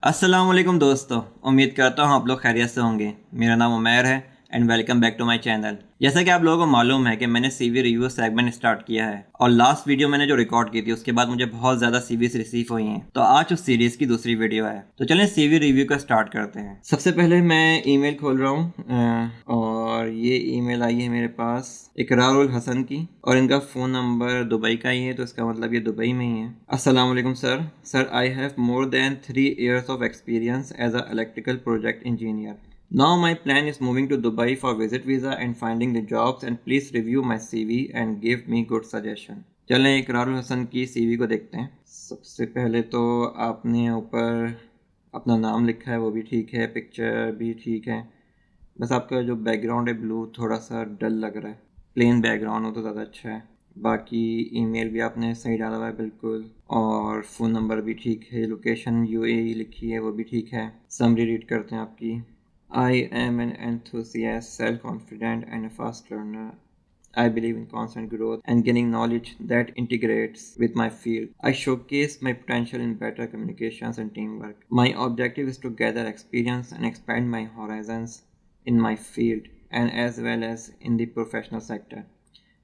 अस्सलाम वालेकुम दोस्तों। उम्मीद करता हूँ आप लोग खैरियत से होंगे। मेरा नाम उमैर है and welcome back to my channel. जैसा कि आप लोगों को मालूम है कि मैंने सीवी रिव्यू सेगमेंट स्टार्ट किया है और लास्ट वीडियो मैंने जो रिकॉर्ड की थी उसके बाद मुझे बहुत ज़्यादा सीवीज रिसीव हुई हैं, तो आज उस सीरीज़ की दूसरी वीडियो है। तो चलें सीवी रिव्यू का स्टार्ट करते हैं। सबसे पहले मैं ईमेल खोल रहा हूँ और ये ईमेल आई है मेरे पास इकरारुल हसन की और इनका फ़ोन नंबर दुबई का ही है, तो इसका मतलब ये दुबई में ही है। अस्सलाम वालेकुम sir, I have more than 3 years of experience as a electrical project engineer. Now my plan is moving to Dubai for visit visa and finding the jobs, and please review my CV and give me good suggestion. चलें इकरारुल हसन की CV को देखते हैं। सबसे पहले तो आपने ऊपर अपना नाम लिखा है, वो भी ठीक है, पिक्चर भी ठीक है, बस आपका जो बैकग्राउंड है ब्लू थोड़ा सा डल लग रहा है। प्लेन बैकग्राउंड हो तो ज़्यादा अच्छा है। बाकी ईमेल भी आपने सही डाला हुआ है बिल्कुल, और फ़ोन नंबर भी ठीक है, लोकेशन यूएई लिखी है वो भी ठीक है। समरी रीड करते हैं आपकी। I am an enthusiast, self confident and a fast learner. I believe in constant growth and gaining knowledge that integrates with my field. I showcase my potential in better communications and teamwork. My objective is to gather experience and expand my horizons in my field and as well as in the professional sector,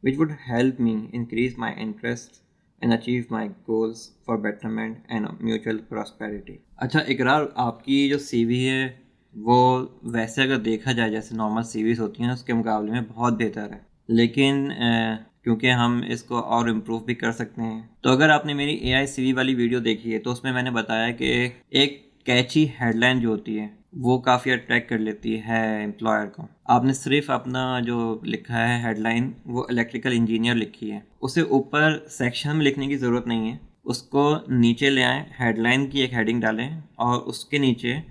which would help me increase my interests and achieve my goals for betterment and mutual prosperity. अच्छा इकरार, आपकी जो CV है वो वैसे अगर देखा जाए जैसे नॉर्मल सीवीज होती हैं उसके मुकाबले में बहुत बेहतर है, लेकिन क्योंकि हम इसको और इम्प्रूव भी कर सकते हैं। तो अगर आपने मेरी एआई सीवी वाली वीडियो देखी है तो उसमें मैंने बताया कि एक कैची हेडलाइन जो होती है वो काफ़ी अट्रैक्ट कर लेती है एम्प्लॉयर को। आपने सिर्फ अपना जो लिखा है हेडलाइन वो इलेक्ट्रिकल इंजीनियर लिखी है, उसे ऊपर सेक्शन में लिखने की ज़रूरत नहीं है, उसको नीचे ले आएँ, हेडलाइन की एक हेडिंग डालें और उसके नीचे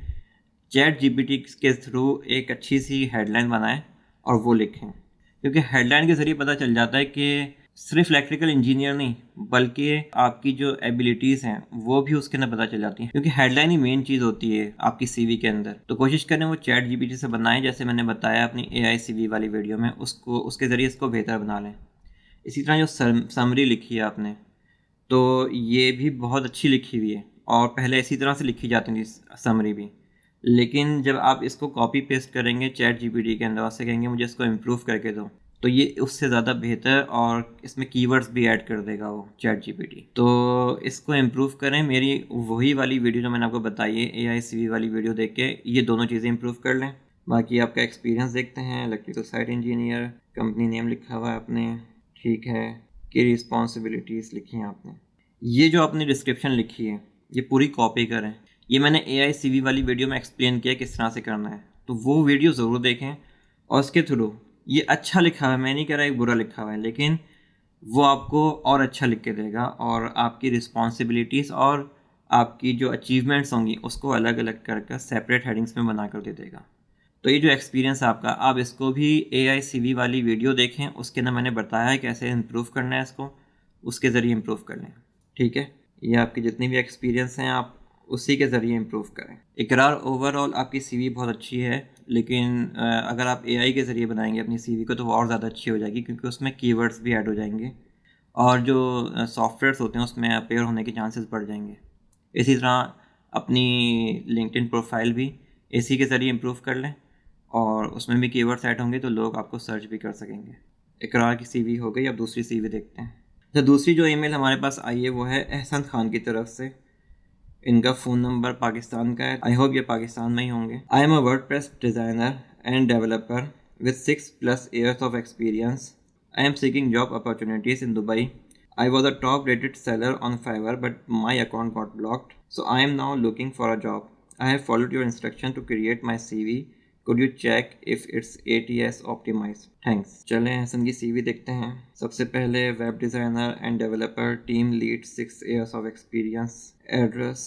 चैट जीपीटी के थ्रू एक अच्छी सी हेडलाइन बनाएं और वो लिखें, क्योंकि हेडलाइन के ज़रिए पता चल जाता है कि सिर्फ इलेक्ट्रिकल इंजीनियर नहीं बल्कि आपकी जो एबिलिटीज़ हैं वो भी उसके अंदर पता चल जाती हैं, क्योंकि हेडलाइन ही मेन चीज़ होती है आपकी सीवी के अंदर। तो कोशिश करें वो चैट जीपीटी से बनाएं, जैसे मैंने बताया अपनी एआई सीवी वाली वीडियो में, उसको उसके ज़रिए इसको बेहतर बना लें। इसी तरह जो समरी लिखी है आपने, तो ये भी बहुत अच्छी लिखी हुई है और पहले इसी तरह से लिखी जाती थी समरी भी, लेकिन जब आप इसको कॉपी पेस्ट करेंगे चैट जीपीटी के अंदर, उससे कहेंगे मुझे इसको इम्प्रूव करके दो, तो ये उससे ज़्यादा बेहतर और इसमें कीवर्ड्स भी ऐड कर देगा वो चैट जीपीटी। तो इसको इम्प्रूव करें। मेरी वही वाली वीडियो जो मैंने आपको बताई है एआई सीवी वाली वीडियो देख के ये दोनों चीज़ें इम्प्रूव कर लें। बाकी आपका एक्सपीरियंस देखते हैं। Electrical site engineer, company name लिखा हुआ है आपने, ठीक है, की रिस्पॉन्सिबिलिटीज़ लिखी हैं आपने। ये जो आपने डिस्क्रिप्शन लिखी है ये पूरी कॉपी करें। ये मैंने एआई सीवी वाली वीडियो में एक्सप्लेन किया किस तरह से करना है, तो वो वीडियो ज़रूर देखें और उसके थ्रू ये अच्छा लिखा हुआ है, मैं नहीं कह रहा एक बुरा लिखा हुआ है, लेकिन वो आपको और अच्छा लिख के देगा और आपकी रिस्पॉन्सिबिलिटीज़ और आपकी जो अचीवमेंट्स होंगी उसको अलग अलग करके सेपरेट हेडिंग्स में बना कर दे देगा। तो ये जो एक्सपीरियंस है आपका, आप इसको भी एआई सीवी वाली वीडियो देखें, उसके अंदर मैंने बताया है कैसे इम्प्रूव करना है इसको, उसके ज़रिए इम्प्रूव कर लें, ठीक है। ये आपकी जितनी भी एक्सपीरियंस हैं आप उसी के ज़रिए इम्प्रूव करें। इकरार, ओवरऑल आपकी सीवी बहुत अच्छी है, लेकिन अगर आप एआई के ज़रिए बनाएंगे अपनी सीवी को तो वो और ज़्यादा अच्छी हो जाएगी, क्योंकि उसमें कीवर्ड्स भी ऐड हो जाएंगे और जो सॉफ्टवेयर्स होते हैं उसमें अपेयर होने के चांसेस बढ़ जाएंगे। इसी तरह अपनी लिंक्डइन प्रोफाइल भी इसी के ज़रिए इम्प्रूव कर लें और उसमें भी कीवर्ड्स ऐड होंगे तो लोग आपको सर्च भी कर सकेंगे। इकरार की सीवी हो गई, अब दूसरी सीवी देखते हैं। तो दूसरी जो ईमेल हमारे पास आई है वो है एहसन खान की तरफ से। इनका फ़ोन नंबर पाकिस्तान का है, आई होप ये पाकिस्तान में ही होंगे। I am a WordPress designer end developer with 6+ years of experience. I am seeking job opportunities in Dubai. I was a top rated seller on Fiverr, but my account got blocked. So I am now looking for a job. I have followed your instruction to create my CV. Could you check if it's ATS optimized? Thanks. चलें हसन की CV देखते हैं। सबसे पहले web designer end developer, team lead, 6 years of experience, address,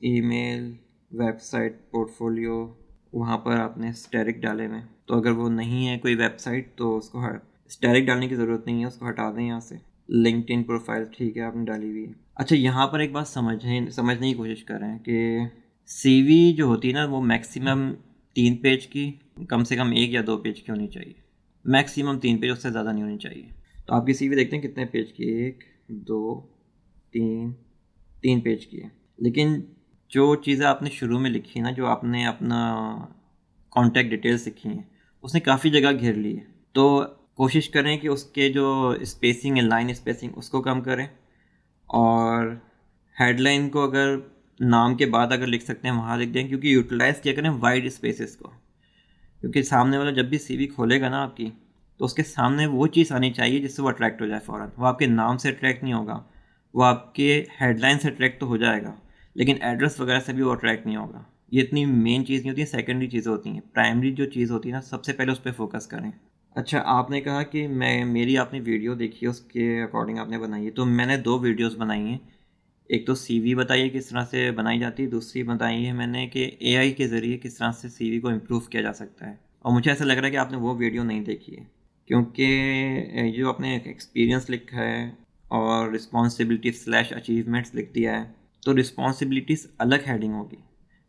email, website, portfolio, वहाँ पर आपने static डाले हुए, तो अगर वो नहीं है कोई वेबसाइट तो उसको स्टैटिक डालने की ज़रूरत नहीं है, उसको हटा दें यहाँ से। लिंक्डइन प्रोफाइल ठीक है आपने डाली हुई है। अच्छा, यहाँ पर एक बात समझने की कोशिश कर रहे हैं कि सीवी जो होती है ना वो मैक्सिमम 3 पेज की, कम से कम 1 या 2 पेज की होनी चाहिए। मैक्सिमम 3 पेज, उससे ज़्यादा नहीं होनी चाहिए। तो आपकी सीवी देखते हैं कितने पेज की है। 1, 2, 3, 3 पेज की है। लेकिन जो चीज़ें आपने शुरू में लिखी ना, जो आपने अपना कॉन्टैक्ट डिटेल्स लिखी हैं, उसने काफ़ी जगह घेर ली है। तो कोशिश करें कि उसके जो स्पेसिंग है, लाइन स्पेसिंग, उसको कम करें। और हेडलाइन को अगर नाम के बाद अगर लिख सकते हैं वहाँ लिख दें, क्योंकि यूटिलाइज़ किया करें वाइड स्पेसेस को। क्योंकि सामने वाला जब भी सीवी खोलेगा ना आपकी, तो उसके सामने वो चीज़ आनी चाहिए जिससे वो अट्रैक्ट हो जाए फ़ौरन। वो आपके नाम से अट्रैक्ट नहीं होगा, वो आपके हेडलाइन से अट्रैक्ट तो हो जाएगा, लेकिन एड्रेस वगैरह से भी वो अट्रैक्ट नहीं होगा। ये इतनी मेन चीज़ नहीं होती है, सेकेंडरी चीज़ें होती हैं। प्राइमरी जो चीज़ होती है ना, सबसे पहले उस पर फोकस करें। अच्छा, आपने कहा कि मेरी आपने वीडियो देखी है, उसके अकॉर्डिंग आपने बनाई है। तो मैंने 2 वीडियोस बनाई हैं। एक तो सीवी बताइए किस तरह से बनाई जाती है, दूसरी बताई है मैंने कि एआई के ज़रिए किस तरह से सीवी को इम्प्रूव किया जा सकता है। और मुझे ऐसा लग रहा है कि आपने वो वीडियो नहीं देखी है, क्योंकि जो आपने एक्सपीरियंस लिखा है और रिस्पॉन्सिबिलिटी स्लैश अचीवमेंट्स लिख दिया है, तो रिस्पॉन्सिबिलिटीज़ अलग हेडिंग होगी,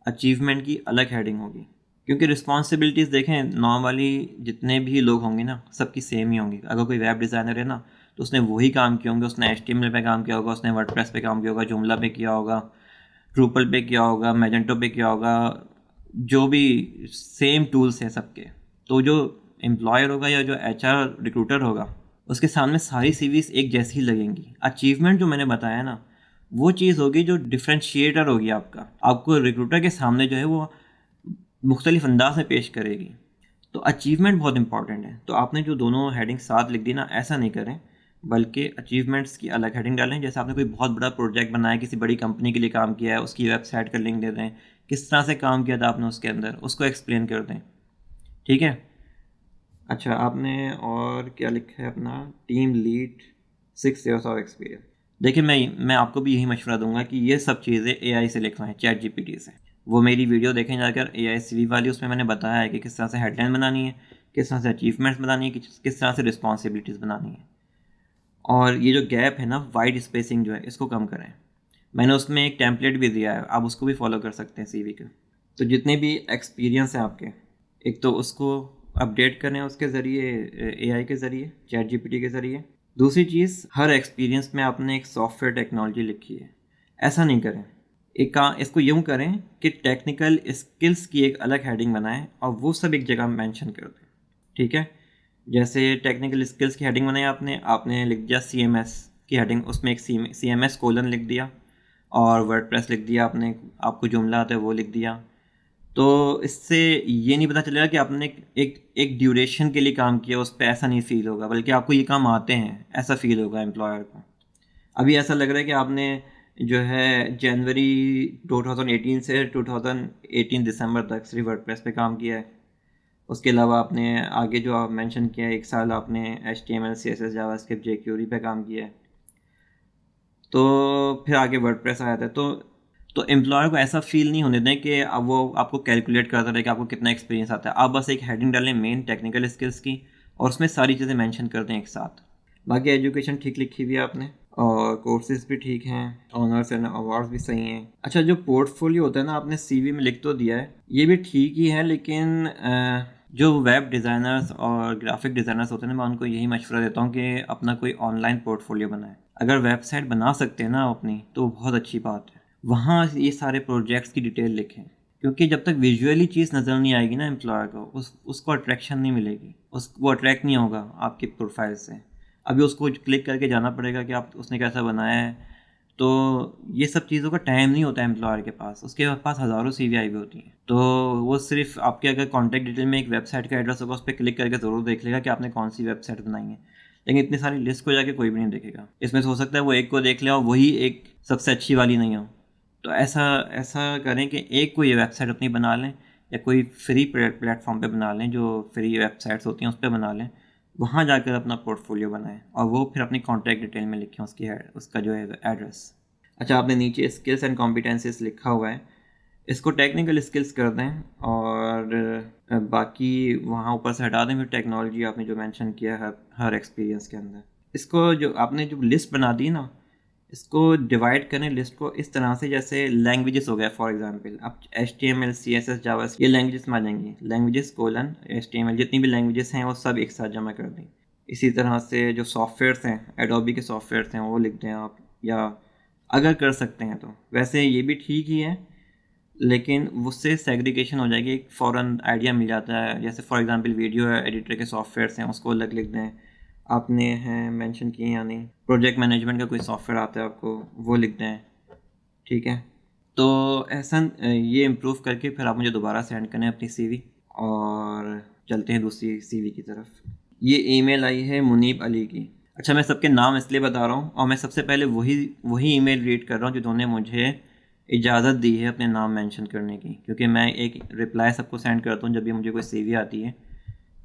अचीवमेंट की अलग हेडिंग होगी। क्योंकि रिस्पॉन्सिबिलिटीज़ देखें, नॉर्मली जितने भी लोग होंगे ना, सबकी सेम ही होंगी। अगर कोई वेब डिज़ाइनर है ना, तो उसने वही काम किए होंगे। उसने HTML पे काम किया होगा, उसने वर्डप्रेस पे काम किया होगा, जुमला पे किया होगा, ड्रूपल पे किया होगा, मैजेंटो पे किया होगा, जो भी सेम टूल्स हैं सबके। तो जो एम्प्लॉयर होगा या जो HR रिक्रूटर होगा, उसके सामने सारी सीवीज एक जैसी ही लगेंगी। अचीवमेंट जो मैंने बताया ना, वो चीज़ होगी जो डिफ्रेंशिएटर होगी आपका। आपको रिक्रूटर के सामने जो है वो मुख्तलिफ अंदाज में पेश करेगी। तो अचीवमेंट बहुत इंपॉर्टेंट है। तो आपने जो दोनों हेडिंग साथ लिख दी ना, ऐसा नहीं करें, बल्कि अचीवमेंट्स की अलग हेडिंग डालें। जैसे आपने कोई बहुत बड़ा प्रोजेक्ट बनाया, किसी बड़ी कंपनी के लिए काम किया है, उसकी वेबसाइट का लिंक दे दें, किस तरह से काम किया था आपने उसके अंदर, उसको एक्सप्लेन कर दें। ठीक है। अच्छा, आपने और क्या लिखा है अपना? Team lead, 6 years of experience. देखिए, मैं आपको भी यही मशवरा दूंगा कि ये सब चीज़ें AI से लिखवाएं, ChatGPT से। वो मेरी वीडियो देखें जाकर, AI CV वाली, उसमें मैंने बताया है कि किस तरह से हेडलाइन बनानी है, किस तरह से अचीवमेंट्स बनानी है, किस तरह से रिस्पॉन्सिबिलिटीज़ बनानी है। और ये जो गैप है ना, वाइड स्पेसिंग जो है, इसको कम करें। मैंने उसमें एक टेम्पलेट भी दिया है, आप उसको भी फॉलो कर सकते हैं CV का। तो जितने भी एक्सपीरियंस हैं आपके, एक तो उसको अपडेट करें उसके ज़रिए, AI के ज़रिए, ChatGPT के ज़रिए। दूसरी चीज़, हर एक्सपीरियंस में आपने एक सॉफ्टवेयर टेक्नोलॉजी लिखी है। ऐसा नहीं करें, एक काम इसको यूँ करें कि टेक्निकल स्किल्स की एक अलग हेडिंग बनाएं और वो सब एक जगह मेंशन कर दें। ठीक है। जैसे टेक्निकल स्किल्स की हेडिंग बनाई आपने लिख दिया CMS की हेडिंग, उसमें एक CMS कोलन लिख दिया, और वर्डप्रेस लिख दिया आपने, आपको जुमला आता है वो लिख दिया। तो इससे ये नहीं पता चलेगा कि आपने एक ड्यूरेशन के लिए काम किया उस पर, ऐसा नहीं फील होगा, बल्कि आपको ये काम आते हैं ऐसा फील होगा एम्प्लॉयर को। अभी ऐसा लग रहा है कि आपने जो है जनवरी 2018 से 2018 दिसंबर तक सिर्फ वर्डप्रेस पे काम किया है। उसके अलावा आपने आगे जो आप मेंशन किया है, 1 साल आपने HTML CSS जावास्क्रिप्ट jQuery पे काम किया है। तो फिर आगे वर्डप्रेस आया था। तो एम्प्लॉयर को ऐसा फील नहीं होने दें कि अब वो आपको कैलकुलेट करता रहे कि आपको कितना एक्सपीरियंस आता है। आप बस एक हेडिंग डालें मेन टेक्निकल स्किल्स की, और उसमें सारी चीज़ें मेंशन कर दें एक साथ। बाकी एजुकेशन ठीक लिखी हुई है आपने, और कोर्सेज भी ठीक हैं, ऑनर्स एंड अवार्ड्स भी सही हैं। अच्छा, जो पोर्टफोलियो होता है ना, आपने CV में लिख तो दिया है, ये भी ठीक ही है, लेकिन जो वेब डिज़ाइनर्स और ग्राफिक डिज़ाइनर्स होते हैं ना, मैं उनको यही मशवरा देता हूँ कि अपना कोई ऑनलाइन पोर्टफोलियो बनाए। अगर वेबसाइट बना सकते हैं ना अपनी, तो बहुत अच्छी बात है। वहाँ ये सारे प्रोजेक्ट्स की डिटेल लिखें, क्योंकि जब तक विजुअली चीज़ नज़र नहीं आएगी ना एम्प्लॉयर को, उसको अट्रैक्शन नहीं मिलेगी, वो अट्रैक्ट नहीं होगा आपकी प्रोफाइल से। अभी उसको क्लिक करके जाना पड़ेगा कि आप उसने कैसा बनाया है। तो ये सब चीज़ों का टाइम नहीं होता है एम्प्लॉयर के पास, उसके पास हज़ारों CV आई हुई होती हैं। तो वो सिर्फ आपके अगर कॉन्टैक्ट डिटेल में एक वेबसाइट का एड्रेस होगा, उस पर क्लिक करके ज़रूर देख लेगा कि आपने कौन सी वेबसाइट बनाई है। लेकिन इतनी सारी लिस्ट को जाके कोई भी नहीं देखेगा। इसमें से हो सकता है वो एक को देख ले और वही एक सबसे अच्छी वाली नहीं हो। तो ऐसा ऐसा करें कि एक कोई वेबसाइट अपनी बना लें, या कोई फ्री प्लेटफॉर्म पे बना लें, जो फ्री वेबसाइट्स होती हैं उस पर बना लें। वहाँ जाकर अपना पोर्टफोलियो बनाएं, और वो फिर अपनी कॉन्टैक्ट डिटेल में लिखें उसका जो है एड्रेस। अच्छा, आपने नीचे स्किल्स एंड कॉम्पिटेंसीज लिखा हुआ है, इसको टेक्निकल स्किल्स कर दें, और बाकी वहाँ ऊपर से हटा दें। फिर टेक्नोलॉजी आपने जो मेंशन किया है हर एक्सपीरियंस के अंदर, इसको जो आपने जो लिस्ट बना दी ना, इसको डिवाइड करें लिस्ट को इस तरह से, जैसे लैंग्वेजेस हो गया फॉर एग्जांपल। अब HTML CSS जावास्क्रिप्ट, ये लैंग्वेजेस में आ जाएंगी। लैंग्वेजेस कोलन HTML, जितनी भी लैंग्वेजेस हैं वो सब एक साथ जमा कर दें। इसी तरह से जो सॉफ्टवेयर्स हैं, एडोबी के सॉफ्टवेयर्स हैं, वो लिख दें आप, या अगर कर सकते हैं तो। वैसे ये भी ठीक ही है, लेकिन उससे सेग्रीगेशन हो जाएगी, एक फ़ौरन आइडिया मिल जाता है। जैसे फॉर एग्जांपल वीडियो एडिटर के सॉफ्टवेयर्स हैं, उसको अलग लिख दें, आपने हैं मेंशन किए या नहीं, प्रोजेक्ट मैनेजमेंट का कोई सॉफ्टवेयर आता है आपको, वो लिख दें, ठीक है। तो ऐसा ये इम्प्रूव करके फिर आप मुझे दोबारा सेंड करें अपनी सीवी, और चलते हैं दूसरी सीवी की तरफ। ये ईमेल आई है मुनीब अली की। अच्छा, मैं सबके नाम इसलिए बता रहा हूँ, और मैं सबसे पहले वही ईमेल रीड कर रहा हूँ जिन्होंने मुझे इजाज़त दी है अपने नाम मेंशन करने की, क्योंकि मैं एक रिप्लाई सबको सेंड करता हूँ जब भी मुझे कोई सीवी आती है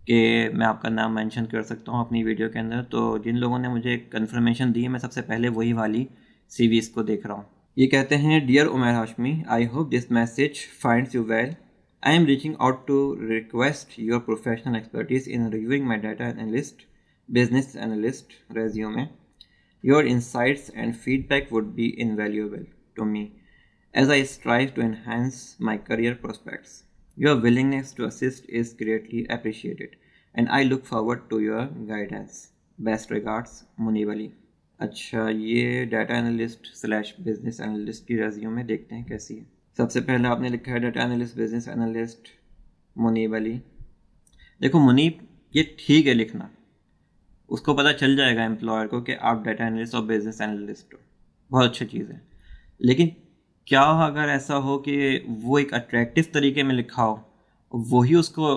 कि मैं आपका नाम मेंशन कर सकता हूँ अपनी वीडियो के अंदर। तो जिन लोगों ने मुझे कंफर्मेशन दी है, मैं सबसे पहले वही वाली सीवीज़ को देख रहा हूँ। ये कहते हैं, dear Umar Hashmi, I hope this message finds you well. I am reaching out to request your professional expertise in reviewing my data analyst business analyst resume. Your insights and feedback would be invaluable to me as I strive to enhance my career prospects. Your willingness to assist is greatly appreciated, and I look forward to your guidance. Best regards, Munib Ali. अच्छा, ये data analyst slash business analyst की resume देखते हैं कैसी है। सबसे पहले आपने लिखा है data analyst business analyst Munib Ali. देखो मुनीब, ये ठीक है लिखना, उसको पता चल जाएगा एम्प्लॉयर को कि आप डाटा एनालिस्ट और बिजनेस एनालिस्ट हो, बहुत अच्छी चीज़ है। लेकिन क्या अगर ऐसा हो कि वो एक अट्रैक्टिव तरीके में लिखा हो, वही उसको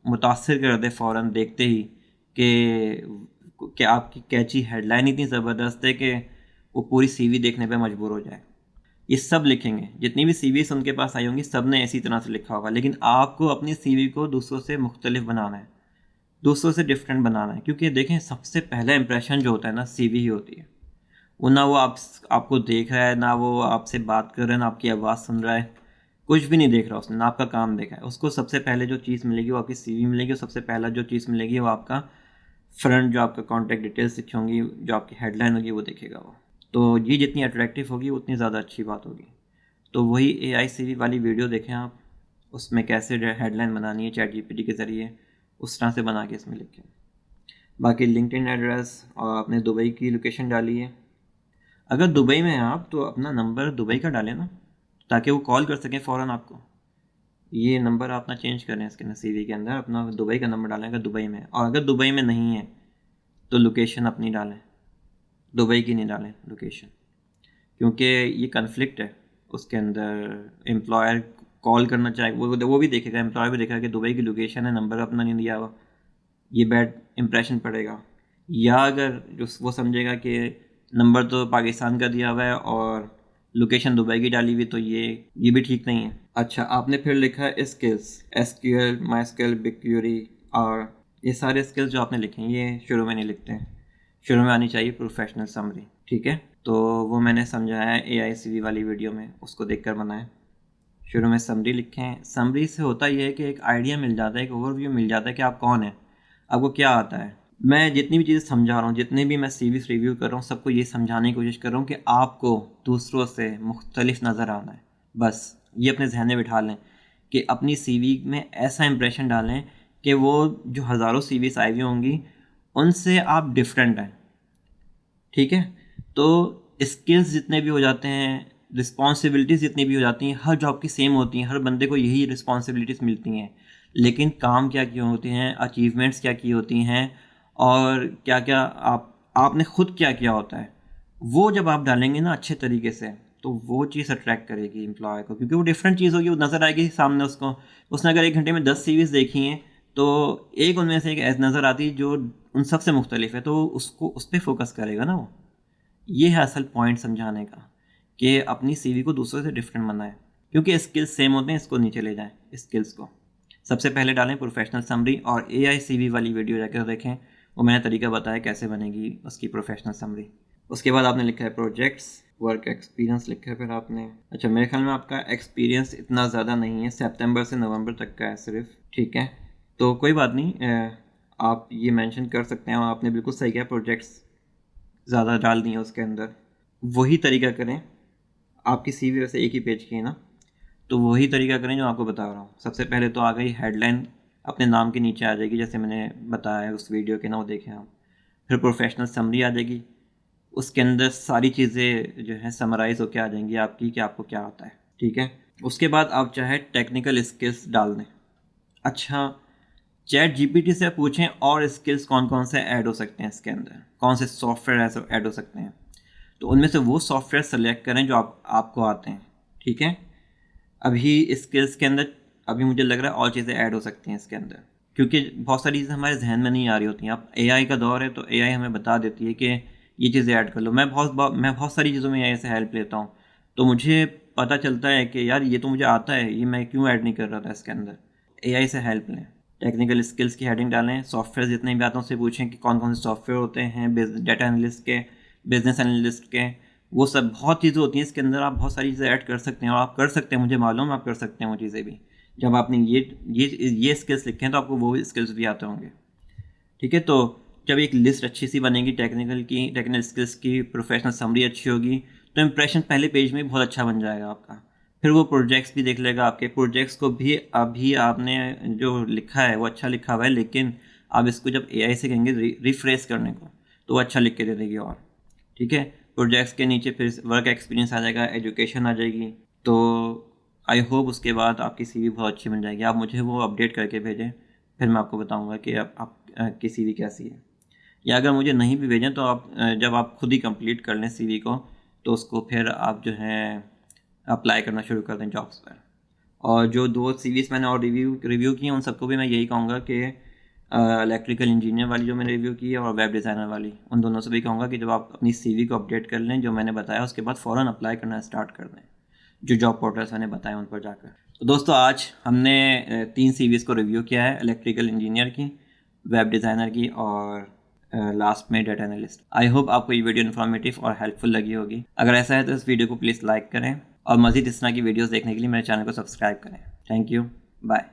मुतासिर कर दे फ़ौरन देखते ही कि आपकी कैची हेडलाइन इतनी ज़बरदस्त है कि वो पूरी सीवी देखने पे मजबूर हो जाए। ये सब लिखेंगे, जितनी भी सीवी उनके पास आई होंगी सब ने इसी तरह से लिखा होगा, लेकिन आपको अपनी सीवी को दूसरों से मुख्तलिफ बनाना है, दूसरों से डिफरेंट बनाना है। क्योंकि देखें, सबसे पहला इंप्रेशन जो होता है ना, सीवी ही होती है। वो ना वो आपको देख रहा है, ना वो आपसे बात कर रहा है, ना आपकी आवाज़ सुन रहा है, कुछ भी नहीं देख रहा उसने, ना आपका काम देखा है। उसको सबसे पहले जो चीज़ मिलेगी वो आपकी सीवी मिलेगी, और सबसे पहला जो चीज़ मिलेगी वो आपका फ्रंट, जो आपका कॉन्टैक्ट डिटेल्स लिखी होंगी, जो आपकी हेडलाइन होगी, वो देखेगा वो। तो ये जितनी अट्रैक्टिव होगी उतनी ज़्यादा अच्छी बात होगी। तो वही AI सीवी वाली वीडियो देखें आप, उसमें कैसे हेडलाइन बनानी है चैट जीपीटी के ज़रिए, उस तरह से बना के इसमें लिखें। बाकी लिंक्डइन एड्रेस, और आपने दुबई की लोकेशन डाली है। अगर दुबई में हैं आप तो अपना नंबर दुबई का डालें ना, ताकि वो कॉल कर सकें फ़ौरन आपको। ये नंबर आप ना चेंज करें इसके सीवी के अंदर, अपना दुबई का नंबर डालें अगर दुबई में है। और अगर दुबई में नहीं है तो लोकेशन अपनी डालें, दुबई की नहीं डालें लोकेशन, क्योंकि ये कन्फ्लिक्ट है उसके अंदर। एम्प्लॉयर कॉल करना चाहे वो भी देखेगा, एम्प्लॉयर भी देखेगा कि दुबई की लोकेशन है, नंबर अपना नहीं दिया हुआ, ये बैड इंप्रेशन पड़ेगा। या अगर जो वो समझेगा कि नंबर तो पाकिस्तान का दिया हुआ है और लोकेशन दुबई की डाली हुई, तो ये भी ठीक नहीं है। अच्छा, आपने फिर लिखा है स्किल्स, SQL, MySQL, BigQuery, और ये सारे स्किल्स जो आपने लिखे हैं ये शुरू में नहीं लिखते हैं, शुरू में आनी चाहिए प्रोफेशनल समरी, ठीक है। तो वो मैंने समझाया है AI CV वाली वीडियो में, उसको देखकर बनाएं। शुरू में समरी लिखें। समरी से होता यह है कि एक आइडिया मिल जाता है, एक ओवरव्यू मिल जाता है कि आप कौन हैं, आपको क्या आता है। मैं जितनी भी चीज़ें समझा रहा हूँ, जितने भी मैं सीवीज़ रिव्यू कर रहा हूँ, सबको ये समझाने की कोशिश कर रहा हूँ कि आपको दूसरों से मुख्तलिफ नज़र आना है। बस ये अपने जहन में बिठा लें कि अपनी सीवी में ऐसा इंप्रेशन डालें कि वो जो हज़ारों सीवीज़ आई हुई होंगी उनसे आप डिफरेंट हैं, ठीक है। तो स्किल्स जितने भी हो जाते हैं, रिस्पॉन्सिबिलिटीज़ जितनी भी हो जाती हैं, हर जॉब की सेम होती हैं, हर बंदे को यही रिस्पॉन्सिबिलिटीज़ मिलती हैं, लेकिन काम क्या किए होते हैं, अचीवमेंट्स क्या की होती हैं, और क्या क्या आपने ख़ुद क्या किया होता है, वो जब आप डालेंगे ना अच्छे तरीके से, तो वो चीज़ अट्रैक्ट करेगी एम्प्लॉय को, क्योंकि वो डिफरेंट चीज़ होगी, वो नज़र आएगी सामने उसको। उसने अगर 1 घंटे में 10 सीवीज़ देखी हैं, तो एक उनमें से एक ऐसी नज़र आती है जो उन सब से मुख्तलिफ है, तो उसको उस पर फोकस करेगा ना वो। ये है असल पॉइंट समझाने का, कि अपनी सीवी को दूसरों से डिफरेंट बनाएं, क्योंकि स्किल्स सेम होते हैं। इसको नीचे ले जाएं, स्किल्स को सबसे पहले डालें प्रोफेशनल समरी, और AI CV वाली वीडियो जाकर देखें, वो मैंने तरीका बताया कैसे बनेगी उसकी प्रोफेशनल समरी। उसके बाद आपने लिखा है प्रोजेक्ट्स, वर्क एक्सपीरियंस लिखा है फिर आपने। अच्छा, मेरे ख्याल में आपका एक्सपीरियंस इतना ज़्यादा नहीं है, सितंबर से नवंबर तक का है सिर्फ, ठीक है। तो कोई बात नहीं, आप ये मेंशन कर सकते हैं, और आपने बिल्कुल सही किया, प्रोजेक्ट्स ज़्यादा डाल दिए उसके अंदर। वही तरीका करें, आपकी सीवी वैसे एक ही पेज की है ना, तो वही तरीका करें जो आपको बता रहा हूँ। सबसे पहले तो आ गई हेडलाइन, अपने नाम के नीचे आ जाएगी, जैसे मैंने बताया उस वीडियो के ना, वो देखें आप। फिर प्रोफेशनल समरी आ जाएगी, उसके अंदर सारी चीज़ें जो है समराइज़ होकर आ जाएंगी आपकी, कि आपको क्या आता है, ठीक है। उसके बाद आप चाहे टेक्निकल स्किल्स डाल दें। अच्छा, चैट जीपीटी से पूछें और स्किल्स कौन कौन से ऐड हो सकते हैं इसके अंदर, कौन से सॉफ्टवेयर ऐसे ऐड हो सकते हैं, तो उनमें से वो सॉफ्टवेयर सेलेक्ट करें जो आपको आते हैं। ठीक है, अभी स्किल्स के अंदर अभी मुझे लग रहा है और चीज़ें ऐड हो सकती हैं इसके अंदर, क्योंकि बहुत सारी चीज़ें हमारे जहन में नहीं आ रही होती हैं। अब एआई का दौर है तो एआई हमें बता देती है कि ये चीज़ें ऐड कर लो। मैं बहुत सारी चीज़ों में एआई से हेल्प लेता हूँ, तो मुझे पता चलता है कि यार ये तो मुझे आता है, ये मैं क्यों ऐड नहीं कर रहा था इसके अंदर। एआई से हेल्प लें, टेक्निकल स्किल्स की हेडिंग डालें, सॉफ्टवेयर जितने भी आते हैं उससे पूछें कि कौन कौन से सॉफ्टवेयर होते हैं, डाटा एनालिस्ट के, बिजनेस एनालिस्ट के, वो सब बहुत चीज़ें होती हैं इसके अंदर। आप बहुत सारी चीज़ें ऐड कर सकते हैं और आप कर सकते हैं, मुझे मालूम है आप कर सकते हैं वो चीज़ें भी। जब आपने ये स्किल्स लिखे हैं तो आपको वो स्किल्स भी आते होंगे। ठीक है, तो जब एक लिस्ट अच्छी सी बनेगी टेक्निकल स्किल्स की, प्रोफेशनल समरी अच्छी होगी, तो इंप्रेशन पहले पेज में बहुत अच्छा बन जाएगा आपका। फिर वो प्रोजेक्ट्स भी देख लेगा, आपके प्रोजेक्ट्स को भी अभी आपने जो लिखा है वो अच्छा लिखा हुआ है, लेकिन आप इसको जब एआई से कहेंगे रिफ्रेश करने को तो वो अच्छा लिख के दे देगी। और ठीक है, प्रोजेक्ट्स के नीचे फिर वर्क एक्सपीरियंस आ जाएगा, एजुकेशन आ जाएगी। तो आई होप उसके बाद आपकी सीवी बहुत अच्छी बन जाएगी। आप मुझे वो अपडेट करके भेजें, फिर मैं आपको बताऊंगा कि आप की सीवी कैसी है। या अगर मुझे नहीं भी भेजें तो आप जब आप खुद ही कंप्लीट कर लें सीवी को, तो उसको फिर आप जो है अप्लाई करना शुरू कर दें जॉब्स पर। और जो 2 सीवीज़ मैंने और रिव्यू की हैं उन सबको भी मैं यही कहूँगा कि इलेक्ट्रिकल इंजीनियर वाली जो मैंने रिव्यू की है और वेब डिज़ाइनर वाली, उन दोनों से भी कहूँगा कि जब आप अपनी सीवी को अपडेट कर लें जो मैंने बताया, उसके बाद फ़ौरन अप्लाई करना स्टार्ट कर दें जो जॉब पोर्टल्स मैंने बताया उन पर जाकर। तो दोस्तों, आज हमने 3 सीवीज़ को रिव्यू किया है, इलेक्ट्रिकल इंजीनियर की, वेब डिज़ाइनर की और लास्ट में डाटा एनालिस्ट। आई होप आपको ये वीडियो इन्फॉर्मेटिव और हेल्पफुल लगी होगी। अगर ऐसा है तो इस वीडियो को प्लीज़ लाइक करें और मज़ीद इस तरह की वीडियोस देखने के लिए मेरे चैनल को सब्सक्राइब करें। Thank you, bye.